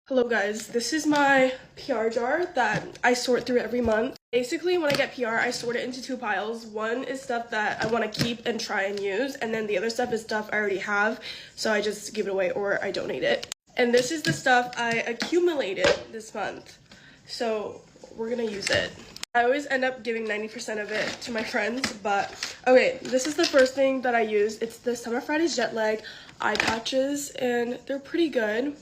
Hello guys, this is my PR jar that I sort through every month. Basically, when I get PR, I sort it into two piles. One is stuff that I want to keep and try and use, and then the other stuff is stuff I already have, so I just give it away or I donate it. And this is the stuff I accumulated this month, so we're gonna use it. I always end up giving 90% of it to my friends, but okay, this is the first thing that I use. It's the Summer Fridays Jet Lag eye patches, and they're pretty good.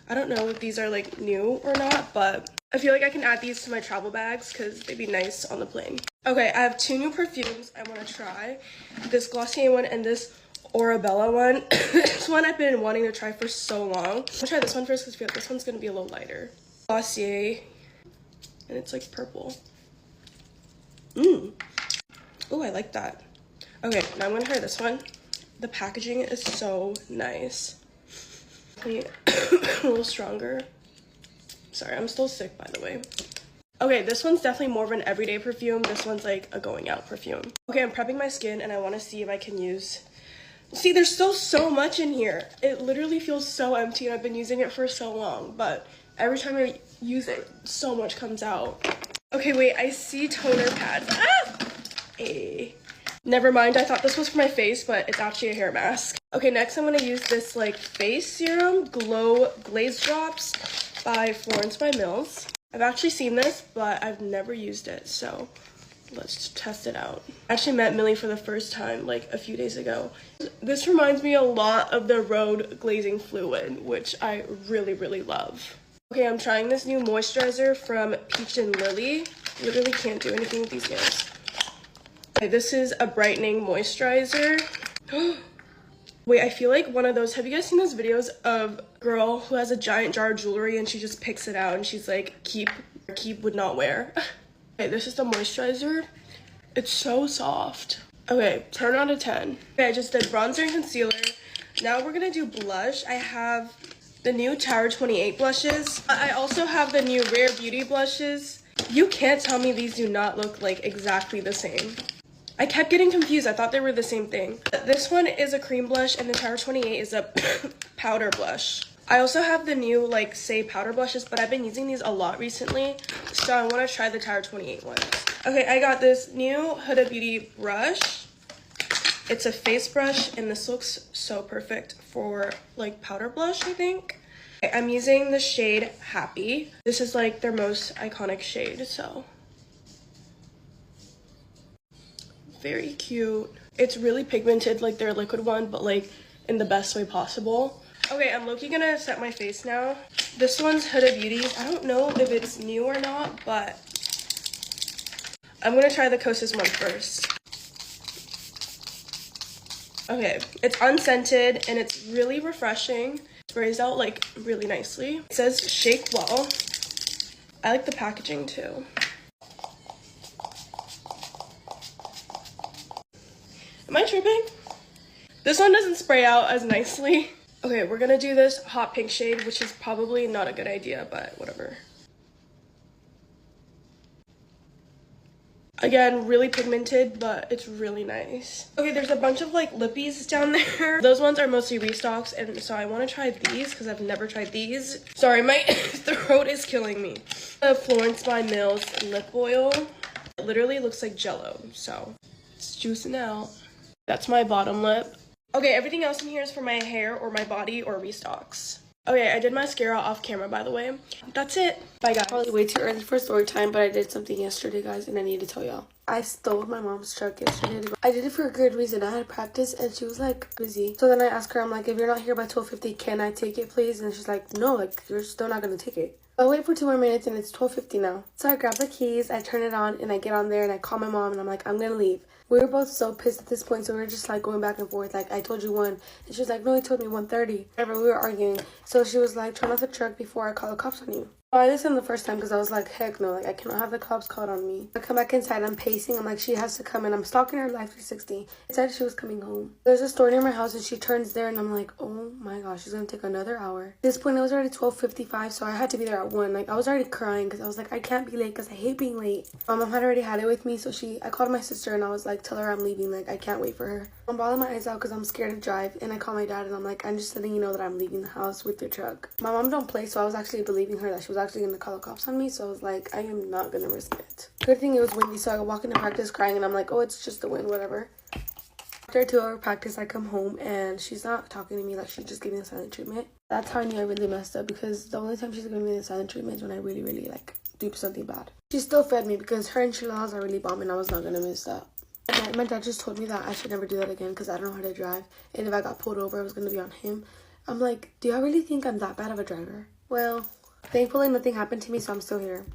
I don't know if these are like new or not, but I feel like I can add these to my travel bags because they'd be nice on the plane. Okay, I have two new perfumes I want to try. This Glossier one and this Orabella one. This one I've been wanting to try for so long. I'm gonna try this one first because I feel like this one's gonna be a little lighter. Glossier, and it's like purple. Oh, I like that. Okay, now I'm gonna try this one. The packaging is so nice. A little stronger. Sorry, I'm still sick, by the way. Okay, this one's definitely more of an everyday perfume. This one's like a going out perfume. Okay, I'm prepping my skin and I want to see if I can use... See, there's still so much in here. It literally feels so empty and I've been using it for so long, but every time I use it, so much comes out. Okay, wait, I see toner pads. Ah! Never mind, I thought this was for my face, but it's actually a hair mask. Okay, next I'm gonna use this like face serum, Glow Glaze Drops by Florence by Mills. I've actually seen this, but I've never used it, so let's test it out. I actually met Millie for the first time like a few days ago. This reminds me a lot of the Rhode Glazing Fluid, which I really, really love. Okay, I'm trying this new moisturizer from Peach and Lily. Literally can't do anything with these nails. Okay, this is a brightening moisturizer. Wait, I feel like one of those, have you guys seen those videos of a girl who has a giant jar of jewelry and she just picks it out and she's like, keep would not wear. Okay, this is the moisturizer. It's so soft. Okay, 10 out of 10. Okay, I just did bronzer and concealer. Now we're gonna do blush. I have the new Tower 28 blushes. I also have the new Rare Beauty blushes. You can't tell me these do not look like exactly the same. I kept getting confused. I thought they were the same thing. This one is a cream blush and the Tower 28 is a powder blush. I also have the new like Say powder blushes, but I've been using these a lot recently, so I want to try the Tower 28 ones. Okay, I got this new Huda Beauty brush. It's a face brush and this looks so perfect for like powder blush, I think. Okay, I'm using the shade Happy. This is like their most iconic shade, so very cute. It's really pigmented like their liquid one, but like in the best way possible. Okay, I'm low-key gonna set my face now. This one's Huda Beauty. I don't know if it's new or not, but I'm gonna try the Kosas one first. Okay, it's unscented and it's really refreshing. It sprays out like really nicely. It says shake well. I like the packaging too. Am I tripping? This one doesn't spray out as nicely. Okay, we're gonna do this hot pink shade, which is probably not a good idea, but whatever. Again, really pigmented, but it's really nice. Okay, there's a bunch of like lippies down there. Those ones are mostly restocks, and so I want to try these because I've never tried these. Sorry, my throat is killing me. The Florence by Mills lip oil. It literally looks like Jello, so it's juicing out. That's my bottom lip. Okay, everything else in here is for my hair or my body or restocks. Okay, I did mascara off camera, by the way. That's it. Bye, guys. Probably way too early for story time, but I did something yesterday, guys, and I need to tell y'all. I stole my mom's truck yesterday. I did it for a good reason. I had practice, and she was, like, busy. So then I asked her, I'm like, if you're not here by 12:50, can I take it, please? And she's like, no, like, you're still not gonna take it. I'll wait for 2 more minutes, and it's 12:50 now. So I grab the keys, I turn it on, and I get on there, and I call my mom, and I'm like, I'm gonna leave. We were both so pissed at this point, so we were just like going back and forth. Like, I told you 1, and she was like, no, he told me 1:30. Whatever, we were arguing. So she was like, turn off the truck before I call the cops on you. I listened the first time because I was like, heck no, like I cannot have the cops called on me. I come back inside, I'm pacing, I'm like, she has to come in. I'm stalking her life 360. It said she was coming home. There's a store near my house and she turns there and I'm like, oh my gosh, she's gonna take another hour. At this point, it was already 12:55, so I had to be there at 1. Like I was already crying because I was like, I can't be late because I hate being late. My mom had already had it with me, so I called my sister and I was like, tell her I'm leaving, like I can't wait for her. I'm bawling my eyes out because I'm scared to drive, and I call my dad and I'm like, I'm just letting you know that I'm leaving the house with your truck. My mom don't play, so I was actually believing her that she was actually gonna call the cops on me, so I was like, I am not gonna risk it. Good thing it was windy, so I could walk into practice crying and I'm like, oh, it's just the wind, whatever. After a 2-hour practice, I come home and she's not talking to me, like she's just giving me the silent treatment. That's how I knew I really messed up, because the only time she's giving me the silent treatment is when I really, really like do something bad. She still fed me because her enchiladas are really bomb and I was not gonna miss that. And my dad just told me that I should never do that again because I don't know how to drive, and if I got pulled over, it was gonna be on him. I'm like, do y'all really think I'm that bad of a driver? Well, thankfully nothing happened to me, so I'm still here.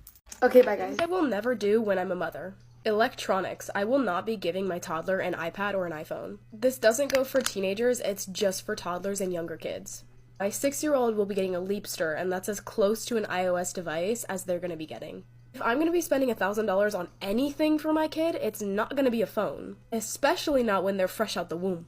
Okay, bye guys. I will never do when I'm a mother. Electronics. I will not be giving my toddler an iPad or an iPhone. This doesn't go for teenagers, it's just for toddlers and younger kids. My 6-year-old will be getting a Leapster, and that's as close to an iOS device as they're going to be getting. If I'm going to be spending $1,000 on anything for my kid, it's not going to be a phone. Especially not when they're fresh out the womb.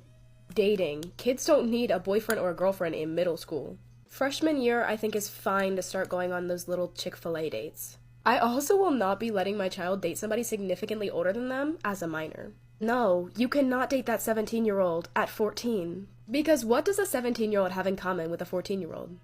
Dating. Kids don't need a boyfriend or a girlfriend in middle school. Freshman year, I think, is fine to start going on those little Chick-fil-A dates. I also will not be letting my child date somebody significantly older than them as a minor. No, you cannot date that 17-year-old at 14. Because what does a 17-year-old have in common with a 14-year-old?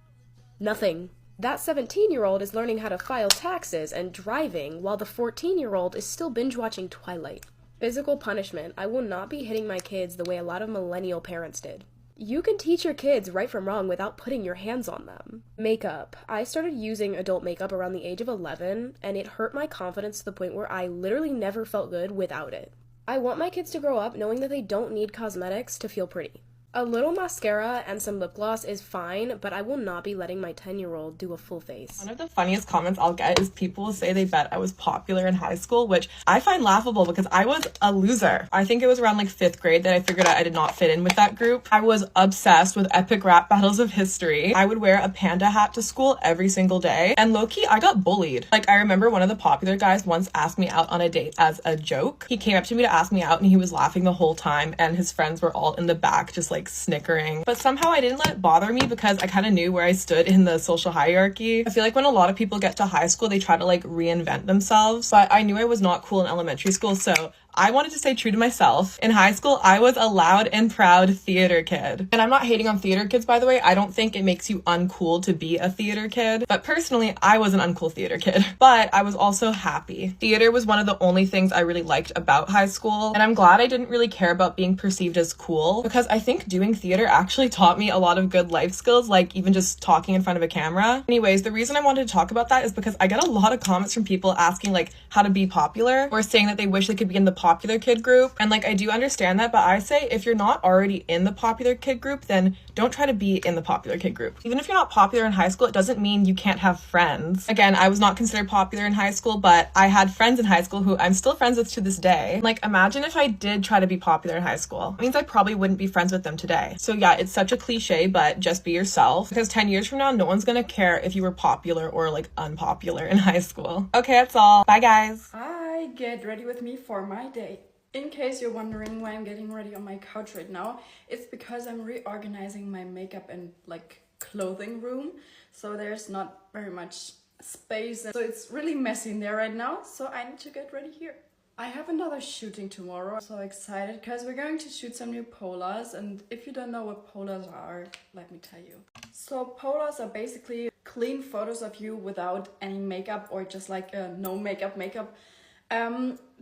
Nothing. That 17-year-old is learning how to file taxes and driving, while the 14-year-old is still binge-watching Twilight. Physical punishment. I will not be hitting my kids the way a lot of millennial parents did. You can teach your kids right from wrong without putting your hands on them. Makeup. I started using adult makeup around the age of 11, and it hurt my confidence to the point where I literally never felt good without it. I want my kids to grow up knowing that they don't need cosmetics to feel pretty. A little mascara and some lip gloss is fine, but I will not be letting my 10-year-old do a full face. One of the funniest comments I'll get is people will say they bet I was popular in high school, which I find laughable because I was a loser. I think it was around like 5th grade that I figured out I did not fit in with that group. I was obsessed with epic rap battles of history. I would wear a panda hat to school every single day. And low-key, I got bullied. Like, I remember one of the popular guys once asked me out on a date as a joke. He came up to me to ask me out and he was laughing the whole time, and his friends were all in the back just like snickering. But somehow I didn't let it bother me because I kind of knew where I stood in the social hierarchy. I feel like when a lot of people get to high school, they try to like reinvent themselves, but I knew I was not cool in elementary school, so I wanted to stay true to myself. In high school, I was a loud and proud theater kid. And I'm not hating on theater kids, by the way. I don't think it makes you uncool to be a theater kid. But personally, I was an uncool theater kid. But I was also happy. Theater was one of the only things I really liked about high school. And I'm glad I didn't really care about being perceived as cool, because I think doing theater actually taught me a lot of good life skills, like even just talking in front of a camera. Anyways, the reason I wanted to talk about that is because I get a lot of comments from people asking like how to be popular, or saying that they wish they could be in the popular kid group. And like, I do understand that, but I say if you're not already in the popular kid group, then don't try to be in the popular kid group. Even if you're not popular in high school, it doesn't mean you can't have friends. Again, I was not considered popular in high school, but I had friends in high school who I'm still friends with to this day. Like, imagine if I did try to be popular in high school. It means I probably wouldn't be friends with them today. So yeah, it's such a cliche, but just be yourself, because 10 years from now, no one's gonna care if you were popular or like unpopular in high school. Okay, that's all. Bye guys. Hi, get ready with me for my day. In case you're wondering why I'm getting ready on my couch right now, it's because I'm reorganizing my makeup and like clothing room. So there's not very much space. So it's really messy in there right now. So I need to get ready here. I have another shooting tomorrow. I'm so excited because we're going to shoot some new polas. And if you don't know what polas are, let me tell you. So polas are basically clean photos of you without any makeup, or just like a no makeup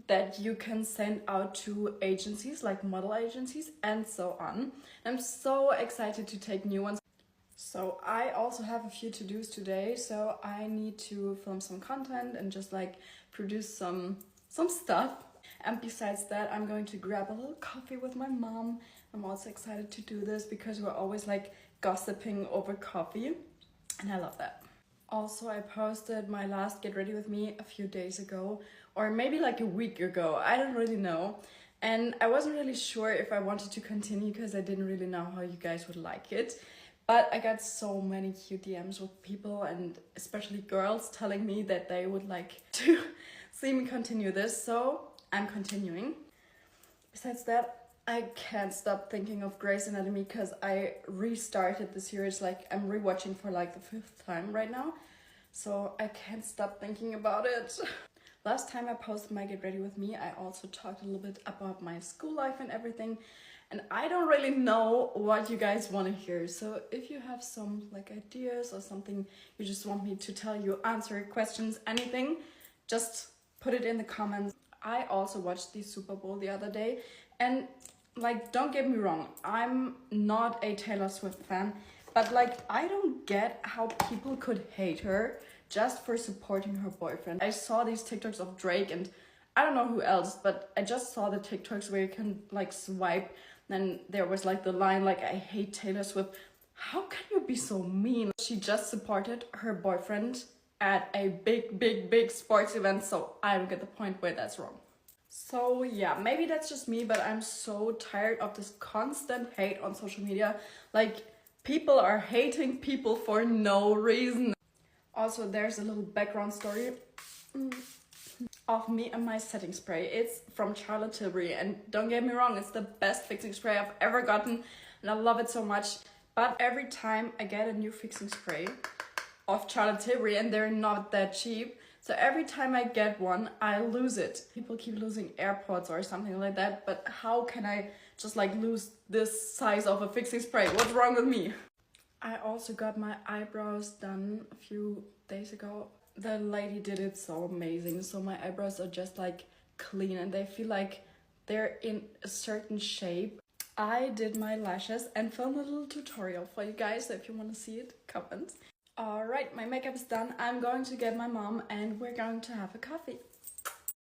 that you can send out to agencies like model agencies and so on. I'm so excited to take new ones. So I also have a few to-dos today, so I need to film some content and just like produce some stuff. And besides that, I'm going to grab a little coffee with my mom. I'm also excited to do this because we're always like gossiping over coffee, and I love that. Also, I posted my last Get Ready With Me a few days ago, or maybe like a week ago, I don't really know. And I wasn't really sure if I wanted to continue because I didn't really know how you guys would like it. But I got so many cute DMs with people and especially girls telling me that they would like to see me continue this, so I'm continuing. Besides that, I can't stop thinking of Grey's Anatomy because I restarted the series, like I'm rewatching for like the 5th time right now. So I can't stop thinking about it. Last time I posted my Get Ready With Me, I also talked a little bit about my school life and everything. And I don't really know what you guys want to hear. So if you have some like ideas or something you just want me to tell you, answer questions, anything, just put it in the comments. I also watched the Super Bowl the other day, and like, don't get me wrong, I'm not a Taylor Swift fan, but like, I don't get how people could hate her just for supporting her boyfriend. I saw these TikToks of Drake and I don't know who else, but I just saw the TikToks where you can like swipe, then there was like the line like, I hate Taylor Swift. How can you be so mean? She just supported her boyfriend at a big sports event, so I don't get the point where that's wrong. So yeah, maybe that's just me, but I'm so tired of this constant hate on social media. Like, people are hating people for no reason. Also, there's a little background story of me and my setting spray. It's from Charlotte Tilbury, and don't get me wrong, it's the best fixing spray I've ever gotten, and I love it so much. But every time I get a new fixing spray of Charlotte Tilbury, and they're not that cheap, so every time I get one, I lose it. People keep losing AirPods or something like that, but how can I just like lose this size of a fixing spray? What's wrong with me? I also got my eyebrows done a few days ago. The lady did it so amazing. So my eyebrows are just like clean and they feel like they're in a certain shape. I did my lashes and filmed a little tutorial for you guys, so if you want to see it, comment. Alright, my makeup is done. I'm going to get my mom and we're going to have a coffee.